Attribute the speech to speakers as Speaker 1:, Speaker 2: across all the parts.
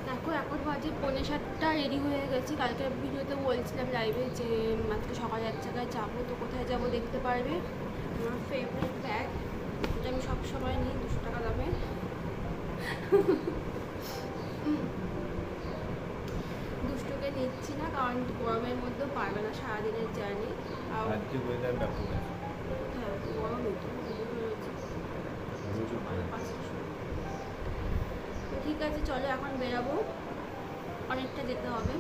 Speaker 1: দেখো এখন বাজে 6:45, রেডি হয়ে গেছি। কালকে ভিডিওতে বলছিলাম লাইভে যে আজকে সকালে এক জায়গায় যাবো, তো কোথায় যাবো দেখতে পারবে। আমার ফেভারিট ব্যাগ, এটা আমি সবসময় নিই 200 টাকা দামে। দুষ্টুকে নিচ্ছি না কারণ গরমের মধ্যেও পারবে না সারাদিনের জার্নি। আর হ্যাঁ গরমই তো ঠিক আছে, চলো এখন বেরাবো, অনেকটা যেতে হবে।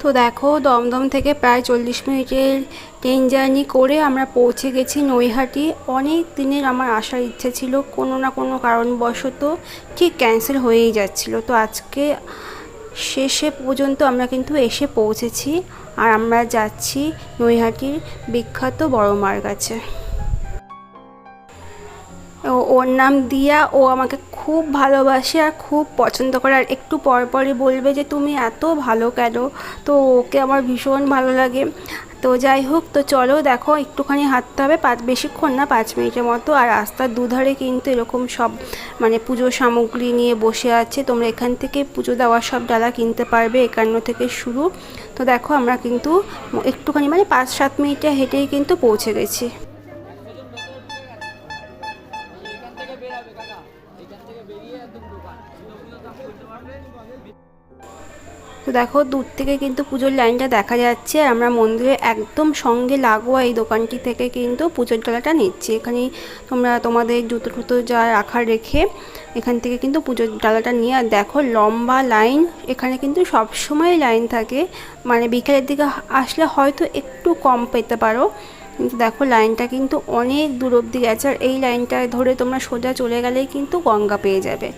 Speaker 1: তো দেখো দমদম থেকে প্রায় 40 মিনিটের ট্রেন জার্নি করে আমরা পৌঁছে গেছি নৈহাটি। অনেক দিনের আমার আসার ইচ্ছে ছিল, কোনো না কোনো কারণবশত ঠিক ক্যান্সেল হয়েই যাচ্ছিল। তো আজকে শেষে পর্যন্ত আমরা কিন্তু এসে পৌঁছেছি, আর আমরা যাচ্ছি নৈহাটির বিখ্যাত বড় মার কাছে। ওর নাম দিয়া, ও আমাকে খুব ভালোবাসে আর খুব পছন্দ করে, আর একটু পরপরই বলবে যে তুমি এত ভালো কেন। তো ওকে আমার ভীষণ ভালো লাগে। তো যাই হোক, তো চলো দেখো একটুখানি হাঁটতে হবে, বেশিক্ষণ না, 5 মিনিটের মতো। আর রাস্তার দুধারে কিন্তু এরকম সব মানে পুজোর সামগ্রী নিয়ে বসে আছে। তোমরা এখান থেকে পুজো দেওয়ার সব ডালা কিনতে পারবে, 51 থেকে শুরু। তো দেখো আমরা কিন্তু একটুখানি মানে 5-7 মিনিটে হেঁটেই কিন্তু পৌঁছে গেছি। তো দেখো দূর থেকে কিন্তু পুজোর লাইনটা দেখা যাচ্ছে, আর আমরা মন্দিরের একদম সঙ্গে লাগোয়া এই দোকানটি থেকে কিন্তু পুজোর ডালাটা নিচ্ছি। এখানে তোমরা তোমাদের জুতো টুতো যা রাখার রেখে এখান থেকে কিন্তু পুজোর ডালাটা নিয়ে। আর দেখো লম্বা লাইন, এখানে কিন্তু সব সময় লাইন থাকে, মানে বিকেলের দিকে আসলে হয়তো একটু কম পেতে পারো, কিন্তু দেখো লাইনটা কিন্তু অনেক দূর অবধি গেছে। আর এই লাইনটা ধরে তোমরা সোজা চলে গেলেই কিন্তু গঙ্গা পেয়ে যাবে।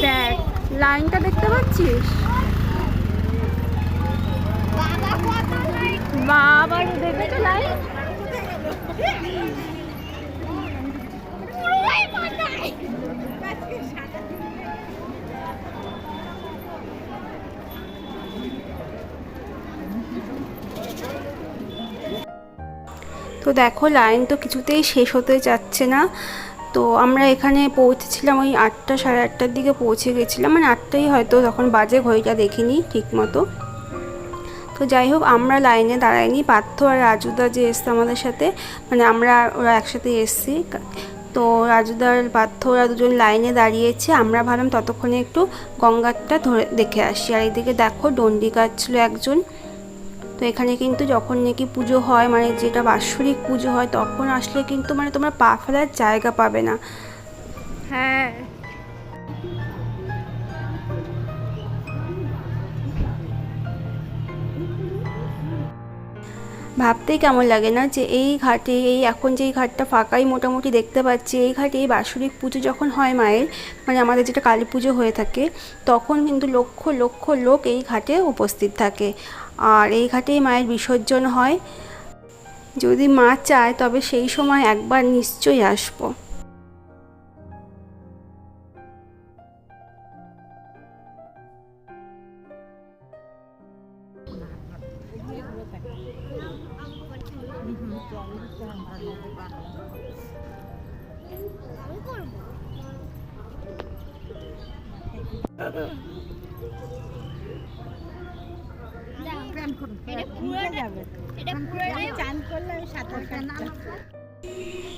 Speaker 1: দেখ লাইনটা দেখতে পাচ্ছিস, বাবা দেখবে তো লাইন। তো দেখো লাইন তো কিছুতেই শেষ হতে যাচ্ছে না। তো আমরা এখানে পৌঁছেছিলাম ওই 8টা, সাড়ে 8টার দিকে পৌঁছে গেছিলাম, মানে 8টাই হয়তো তখন বাজে, ঘড়িটা দেখিনি ঠিক মতো। তো যাই হোক আমরা লাইনে দাঁড়াইনি, পার্থ আর রাজুদা যে এসছে আমাদের সাথে, মানে ওরা একসাথে এসছি। তো রাজুদার পার্থ ওরা দুজন লাইনে দাঁড়িয়েছে, আমরা ভাবলাম ততক্ষণে একটু গঙ্গাটা ধরে দেখে আসি। আর এদিকে দেখো ডন্ডি কাটছিল একজন। তো এখানে কিন্তু যখন নাকি পুজো হয়, মানে যেটা বাৎসরিক পুজো হয়, তখন আসলে কিন্তু মানে তোমরা পা ফেলার জায়গা পাবে না। হ্যাঁ ভাবতেই কেমন লাগে না যে এই ঘাটে, এই এখন যে এই ঘাটটা ফাঁকাই মোটামুটি দেখতে পাচ্ছি, এই ঘাটে এই বাৎসরিক পুজো যখন হয় মায়ের, মানে আমাদের যেটা কালী পুজো হয়ে থাকে, তখন কিন্তু লক্ষ লক্ষ লোক এই ঘাটে উপস্থিত থাকে। আর এই ঘাটেই মায়ের বিসর্জন হয়। যদি মা চায় তবে সেই সময় একবার নিশ্চয়ই আসবো।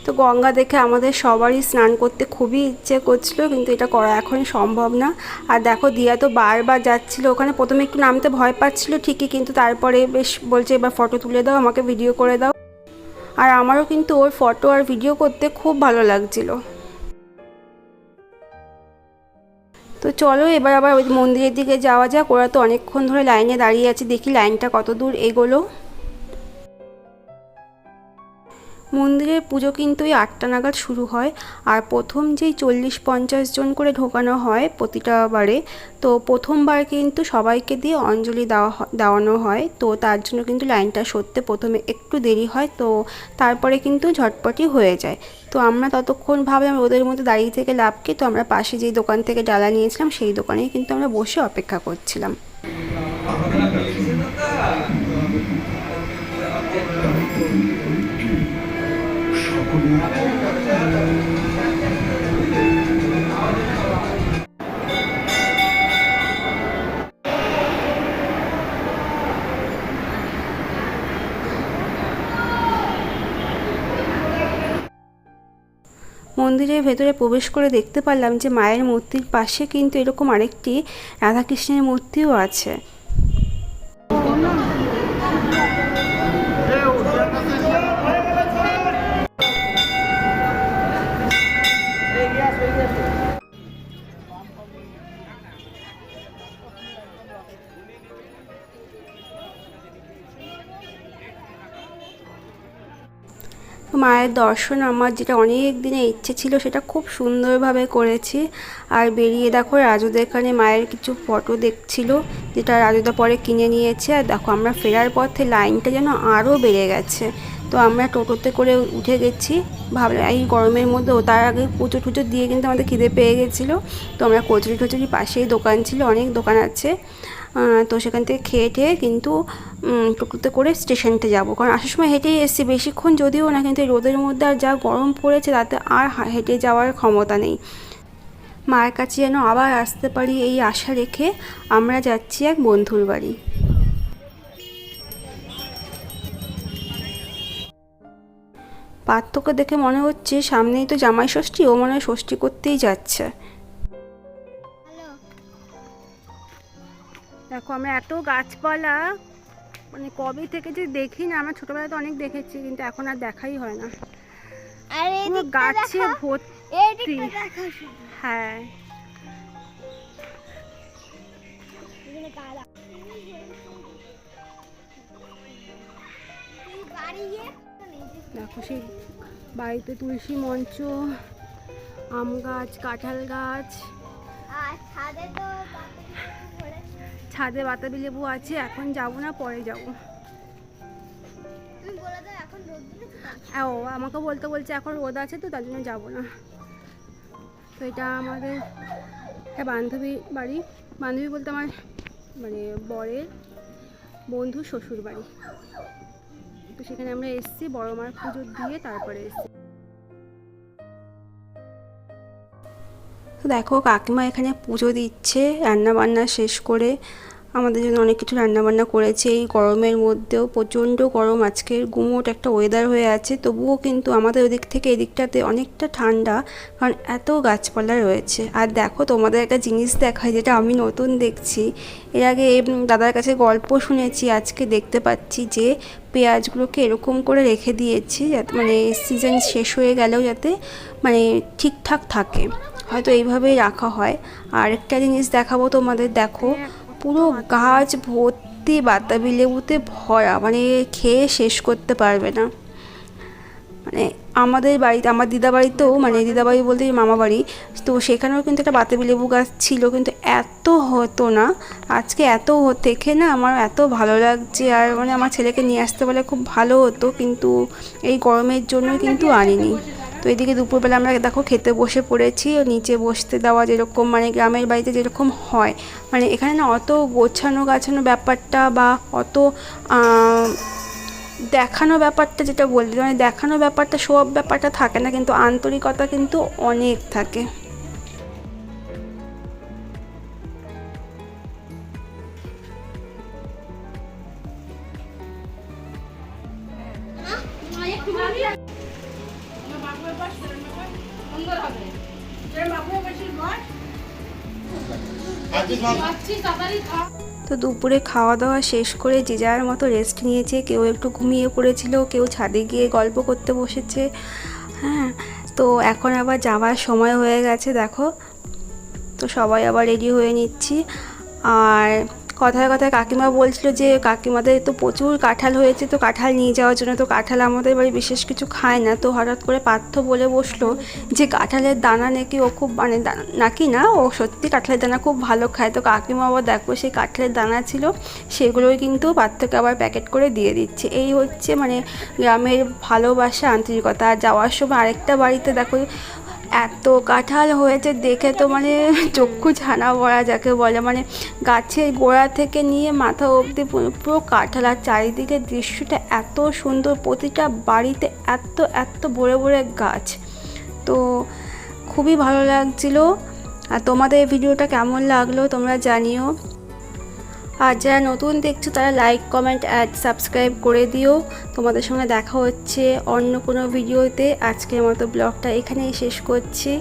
Speaker 1: তো গঙ্গা দেখে আমাদের সবারই স্নান করতে খুবই ইচ্ছে করছিল, কিন্তু এটা করা এখন সম্ভব না। আর দেখো দিয়া তো বারবার যাচ্ছিল ওখানে, প্রথমে একটু নামতে ভয় পাচ্ছিল ঠিকই, কিন্তু তারপরে বেশ বলছে এবার ফটো তুলে দাও, আমাকে ভিডিও করে দাও। আর আমারও কিন্তু ওর ফটো আর ভিডিও করতে খুব ভালো লাগছিল। তো চলো এবার আবার ওই মন্দিরের দিকে যাওয়া যাক। ওরা তো অনেকক্ষণ ধরে লাইনে দাঁড়িয়ে আছে, দেখি লাইনটা কত দূর এগোলো। মন্দিরের পুজো কিন্তু এই 8টা নাগাদ শুরু হয়। আর প্রথম যেই 40-50 জন করে ঢোকানো হয় প্রতিটা বারে, তো প্রথমবার কিন্তু সবাইকে দিয়ে অঞ্জলি দেওয়ানো হয়। তো তার জন্য কিন্তু লাইনটা সরতে প্রথমে একটু দেরি হয়, তো তারপরে কিন্তু ঝটপটই হয়ে যায়। তো আমরা ততক্ষণ ভাবলাম ওদের মধ্যে দাঁড়িয়ে থেকে লাভ কি, তো আমরা পাশে যেই দোকান থেকে ডালা নিয়েছিলাম সেই দোকানেই কিন্তু আমরা বসে অপেক্ষা করছিলাম। মন্দিরের ভেতরে প্রবেশ করে দেখতে পারলাম যে মায়ের মূর্তির পাশে কিন্তু এরকম আরেকটি রাধাকৃষ্ণের মূর্তিও আছে। মায়ের দর্শন আমার যেটা অনেক দিনের ইচ্ছে ছিল সেটা খুব সুন্দরভাবে করেছি। আর বেরিয়ে দেখো রাজুদা এখানে মায়ের কিছু ফটো দেখছিল, যেটা রাজুদা পরে কিনে নিয়েছে। আর দেখো আমরা ফেরার পথে লাইনটা যেন আরও বেড়ে গেছে। তো আমরা টোটোতে করে উঠে গেছি, ভাবলাম এই গরমের মধ্যেও, তার আগে পুজো টুজো দিয়ে কিন্তু আমাদের খিদে পেয়ে গেছিলো। তো আমরা কচুরি টচুরি পাশেই দোকান ছিল, অনেক দোকান আছে, তো সেখান থেকে খেয়ে টেয়ে কিন্তু টোটোতে করে স্টেশনতে যাব, কারণ আসার সময় হেঁটেই এসেছি বেশিক্ষণ যদিও না, কিন্তু এই রোদের মধ্যে আর যা গরম পড়েছে তাতে আর হেঁটে যাওয়ার ক্ষমতা নেই। মায়ের কাছে যেন আবার আসতে পারি এই আশা রেখে আমরা যাচ্ছি এক বন্ধুর বাড়ি। পার্থকে দেখে মনে হচ্ছে সামনেই তো জামাই ষষ্ঠী, ও মনে হয় ষষ্ঠী করতেই যাচ্ছে। দেখো আমরা এত গাছপালা মানে কবে থেকে যে দেখি না, আমরা ছোটবেলায় তো অনেক দেখেছি কিন্তু এখন আর দেখাই হয় না। পুরো গাছে ভর্তি। হ্যাঁ দেখো সেই বাড়িতে তুলসী মঞ্চ, আম গাছ, কাঁঠাল গাছ, ছাদে বাতাবি লেবু আছে। এখন যাবো না, পরে যাবো। ও আমাকে বলছে এখন রোদ আছে তো তার জন্য যাবো না। তো এটা আমাদের একটা বান্ধবীর বাড়ি, বান্ধবী বলতে আমার মানে বরের বন্ধু শ্বশুর বাড়ি। তো সেখানে আমরা এসেছি বড় মার পুজো দিয়ে তারপরে এসেছি। তো দেখো কাকিমা এখানে পুজো দিচ্ছে রান্নাবান্না শেষ করে। আমাদের জন্য অনেক কিছু রান্নাবান্না করেছে এই গরমের মধ্যেও। প্রচণ্ড গরম, আজকের গুমোট একটা ওয়েদার হয়ে আছে, তবুও কিন্তু আমাদের ওদিক থেকে এদিকটাতে অনেকটা ঠান্ডা, কারণ এত গাছপালা রয়েছে। আর দেখো তোমাদের একটা জিনিস দেখায় যেটা আমি নতুন দেখছি, এর আগে দাদার কাছে গল্প শুনেছি, আজকে দেখতে পাচ্ছি যে পেঁয়াজগুলোকে এরকম করে রেখে দিয়েছি যাতে মানে সিজন শেষ হয়ে গেলেও যাতে মানে ঠিকঠাক থাকে, হয়তো এইভাবেই রাখা হয়। আর একটা জিনিস দেখাবো তোমাদের, দেখো পুরো গাছ ভর্তি বাতাবি লেবুতে ভরা, মানে খেয়ে শেষ করতে পারবে না। মানে আমাদের বাড়িতে, আমার দিদা বাড়িতেও, মানে দিদা বাড়ি বলতে মামা বাড়ি, তো সেখানেও কিন্তু একটা বাতাবি লেবু গাছ ছিল, কিন্তু এত হতো না। আজকে এত দেখে না আমার এত ভালো লাগছে, আর মানে আমার ছেলেকে নিয়ে আসতে পারলে খুব ভালো হতো, কিন্তু এই গরমের জন্য কিন্তু আনিনি। তো এদিকে দুপুরবেলা আমরা দেখো খেতে বসে পড়েছি, নিচে বসতে দেওয়া যেরকম মানে গ্রামের বাড়িতে যেরকম হয়, মানে এখানে না অত গোছানো গাছানো ব্যাপারটা বা অত দেখানো ব্যাপারটা, যেটা বলতে মানে দেখানো ব্যাপারটা সব ব্যাপারটা থাকে না, কিন্তু আন্তরিকতা কিন্তু অনেক থাকে। তো দুপুরে খাওয়া দাওয়া শেষ করে যে যার মতো রেস্ট নিয়েছে, কেউ একটু ঘুমিয়ে পড়েছিল, কেউ ছাদে গিয়ে গল্প করতে বসেছে। হ্যাঁ, তো এখন আবার যাওয়ার সময় হয়ে গেছে। দেখো তো সবাই আবার রেডি হয়ে নিচ্ছি। আর কথায় কথায় কাকিমা বলছিল যে কাকিমাদের তো প্রচুর কাঁঠাল হয়েছে, তো কাঁঠাল নিয়ে যাওয়ার জন্য। তো কাঁঠাল আমাদের বাড়ি বিশেষ কিছু খায় না, তো হঠাৎ করে পার্থ বলে বসলো যে কাঁঠালের দানা নাকি ও খুব মানে নাকি না, ও সত্যি কাঁঠালের দানা খুব ভালো খায়। তো কাকিমা আবার দেখো সেই কাঁঠালের দানা ছিল, সেগুলোই কিন্তু পার্থকে আবার প্যাকেট করে দিয়ে দিচ্ছে। এই হচ্ছে মানে গ্রামের ভালোবাসা, আন্তরিকতা। আর যাওয়ার সময় আরেকটা বাড়িতে দেখো এত কাঁঠাল হয়েছে, দেখে তো মানে চক্ষু ছানা ভরা যাকে বলে, মানে গাছের গোড়া থেকে নিয়ে মাথা অবধি পুরো কাঁঠাল। আর চারিদিকের দৃশ্যটা এত সুন্দর, প্রতিটা বাড়িতে এত এত বড় বড় গাছ। তো খুবই ভালো লাগছিল। আর তোমাদের ভিডিওটা কেমন লাগলো তোমরা জানিও। আর যারা নতুন দেখছো তারা লাইক, কমেন্ট, অ্যাড, সাবস্ক্রাইব করে দিও। তোমাদের সঙ্গে দেখা হচ্ছে অন্য কোনো ভিডিওতে। আজকের মতো ব্লগটা এখানেই শেষ করছি।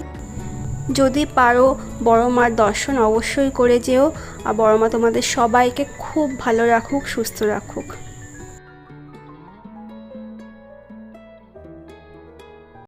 Speaker 1: যদি পারো বড় মার দর্শন অবশ্যই করে যেও। আর বড় মা তোমাদের সবাইকে খুব ভালো রাখুক, সুস্থ রাখুক।